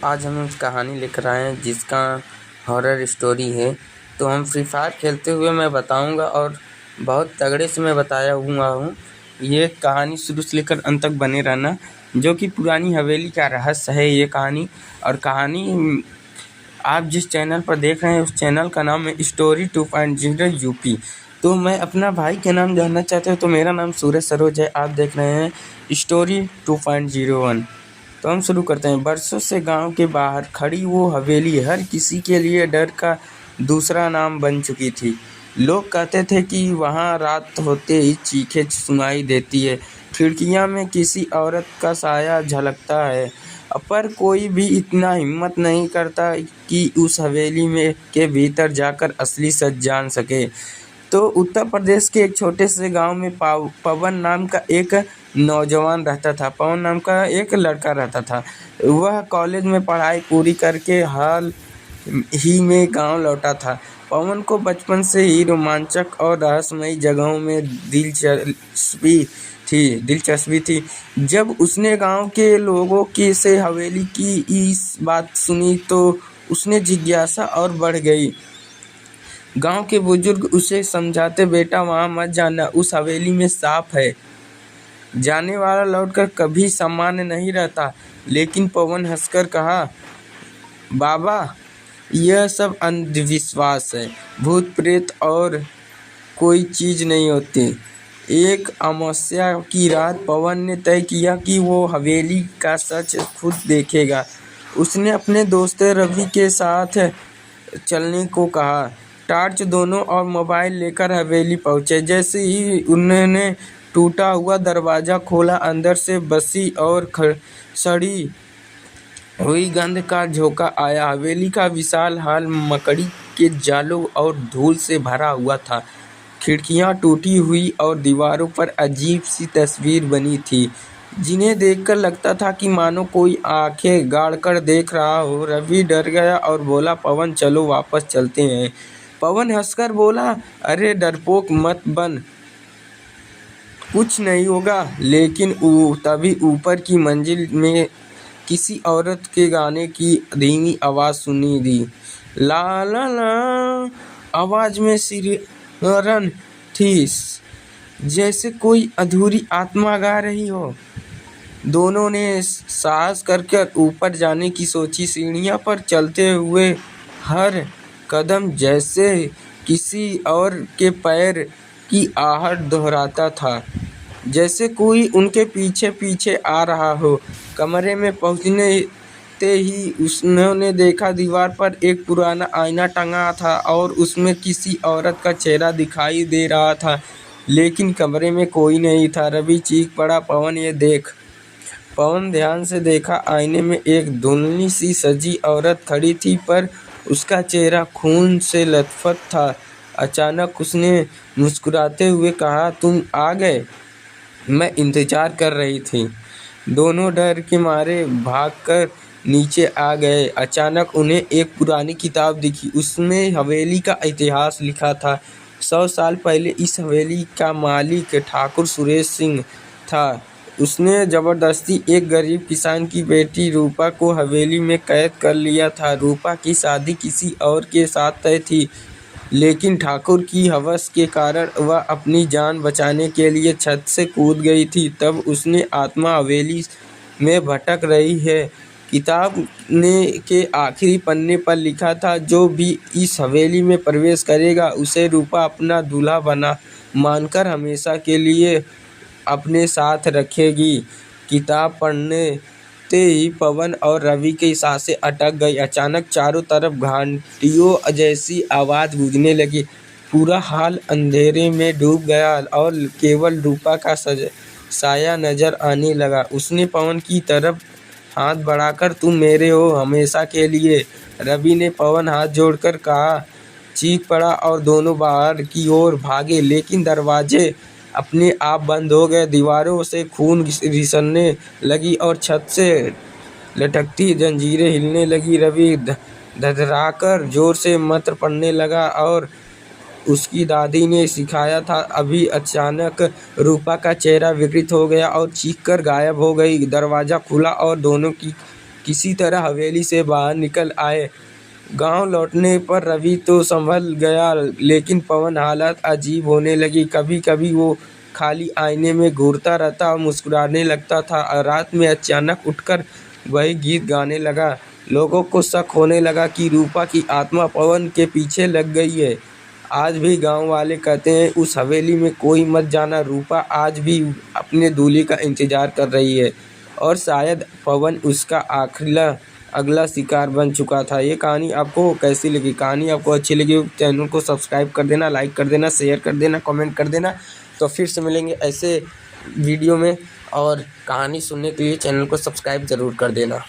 आज हम एक कहानी लेकर आए हैं जिसका हॉरर स्टोरी है। तो हम फ्री फायर खेलते हुए मैं बताऊंगा और बहुत तगड़े से मैं बताया हुआ हूँ। ये कहानी शुरू से लेकर अंत तक बने रहना, जो कि पुरानी हवेली का रहस्य है ये कहानी। और कहानी आप जिस चैनल पर देख रहे हैं उस चैनल का नाम है स्टोरी 2.0 यूपी। तो मैं अपना भाई के नाम जानना चाहते हो तो मेरा नाम सूरज सरोज है। आप देख रहे हैं स्टोरी 2.01। तो हम शुरू करते हैं। बरसों से गांव के बाहर खड़ी वो हवेली हर किसी के लिए डर का दूसरा नाम बन चुकी थी। लोग कहते थे कि वहां रात होते ही चीखें सुनाई देती है, खिड़कियां में किसी औरत का साया झलकता है, पर कोई भी इतना हिम्मत नहीं करता कि उस हवेली में के भीतर जाकर असली सच जान सके। तो उत्तर प्रदेश के एक छोटे से गांव में पवन नाम का एक नौजवान रहता था। पवन नाम का एक लड़का रहता था। वह कॉलेज में पढ़ाई पूरी करके हाल ही में गांव लौटा था। पवन को बचपन से ही रोमांचक और रहस्यमयी जगहों में दिलचस्पी थी। जब उसने गांव के लोगों की से हवेली की इस बात सुनी तो उसने जिज्ञासा और बढ़ गई। गांव के बुजुर्ग उसे समझाते, बेटा वहां मत जाना, उस हवेली में सांप है, जाने वाला लौटकर कभी सामान्य नहीं रहता। लेकिन पवन हंसकर कहा, बाबा यह सब अंधविश्वास है, भूत प्रेत और कोई चीज नहीं होती। एक अमावस्या की रात पवन ने तय किया कि वो हवेली का सच खुद देखेगा। उसने अपने दोस्त रवि के साथ चलने को कहा। टॉर्च दोनों और मोबाइल लेकर हवेली पहुंचे। जैसे ही उन्होंने टूटा हुआ दरवाज़ा खोला, अंदर से बसी और सड़ी हुई गंध का झोंका आया। हवेली का विशाल हॉल मकड़ी के जालों और धूल से भरा हुआ था। खिड़कियां टूटी हुई और दीवारों पर अजीब सी तस्वीर बनी थी, जिन्हें देखकर लगता था कि मानो कोई आंखें गाड़ कर देख रहा हो। रवि डर गया और बोला, पवन चलो वापस चलते हैं। पवन हंसकर बोला, अरे डरपोक मत बन, कुछ नहीं होगा। लेकिन तभी ऊपर की मंजिल में किसी औरत के गाने की धीमी आवाज़ सुनी दी। ला ला ला आवाज़ में सिरन थी, जैसे कोई अधूरी आत्मा गा रही हो। दोनों ने साहस करके ऊपर जाने की सोची। सीढ़ियों पर चलते हुए हर कदम जैसे किसी और के पैर की आहट दोहराता था, जैसे कोई उनके पीछे पीछे आ रहा हो। कमरे में पहुंचने ही उन्होंने देखा दीवार पर एक पुराना आईना टंगा था और उसमें किसी औरत का चेहरा दिखाई दे रहा था, लेकिन कमरे में कोई नहीं था। रवि चीख पड़ा, पवन ये देख। पवन ध्यान से देखा। आईने में एक धुंधली सी सजी औरत खड़ी थी, पर उसका चेहरा खून से लथपथ था। अचानक उसने मुस्कुराते हुए कहा, तुम आ गए, मैं इंतजार कर रही थी। दोनों डर के मारे भागकर नीचे आ गए। अचानक उन्हें एक पुरानी किताब दिखी। उसमें हवेली का इतिहास लिखा था। 100 साल पहले इस हवेली का मालिक ठाकुर सुरेश सिंह था। उसने जबरदस्ती एक गरीब किसान की बेटी रूपा को हवेली में कैद कर लिया था। रूपा की शादी किसी और के साथ तय थी, लेकिन ठाकुर की हवस के कारण वह अपनी जान बचाने के लिए छत से कूद गई थी। तब उसने आत्मा हवेली में भटक रही है। किताब ने के आखिरी पन्ने पर लिखा था, जो भी इस हवेली में प्रवेश करेगा उसे रूपा अपना दूल्हा मानकर हमेशा के लिए अपने साथ रखेगी। किताब पढ़ने ते ही पवन और रवि की सांसें अटक गई। अचानक चारों तरफ घंटियों जैसी आवाज़ गूंजने लगी। पूरा हाल अंधेरे में डूब गया और केवल रूपा का साया नजर आने लगा। उसने पवन की तरफ हाथ बढ़ाकर, तुम मेरे हो हमेशा के लिए। रवि ने पवन हाथ जोड़कर कहा, चीख पड़ा और दोनों बाहर की ओर भागे, लेकिन दरवाजे अपने आप बंद हो गए। दीवारों से खून रिसने लगी और छत से लटकती जंजीरें हिलने लगी। रवि धधराकर जोर से मंत्र पढ़ने लगा और उसकी दादी ने सिखाया था। अभी अचानक रूपा का चेहरा विकृत हो गया और चीखकर गायब हो गई। दरवाज़ा खुला और दोनों की किसी तरह हवेली से बाहर निकल आए। गांव लौटने पर रवि तो संभल गया, लेकिन पवन हालत अजीब होने लगी। कभी कभी वो खाली आईने में घूरता रहता और मुस्कुराने लगता था, और रात में अचानक उठकर वही गीत गाने लगा। लोगों को शक होने लगा कि रूपा की आत्मा पवन के पीछे लग गई है। आज भी गांव वाले कहते हैं, उस हवेली में कोई मत जाना। रूपा आज भी अपने दूल्हे का इंतजार कर रही है, और शायद पवन उसका अगला शिकार बन चुका था। ये कहानी आपको कैसी लगी? कहानी आपको अच्छी लगी हो चैनल को सब्सक्राइब कर देना, लाइक कर देना, शेयर कर देना, कमेंट कर देना। तो फिर से मिलेंगे ऐसे वीडियो में, और कहानी सुनने के लिए चैनल को सब्सक्राइब ज़रूर कर देना।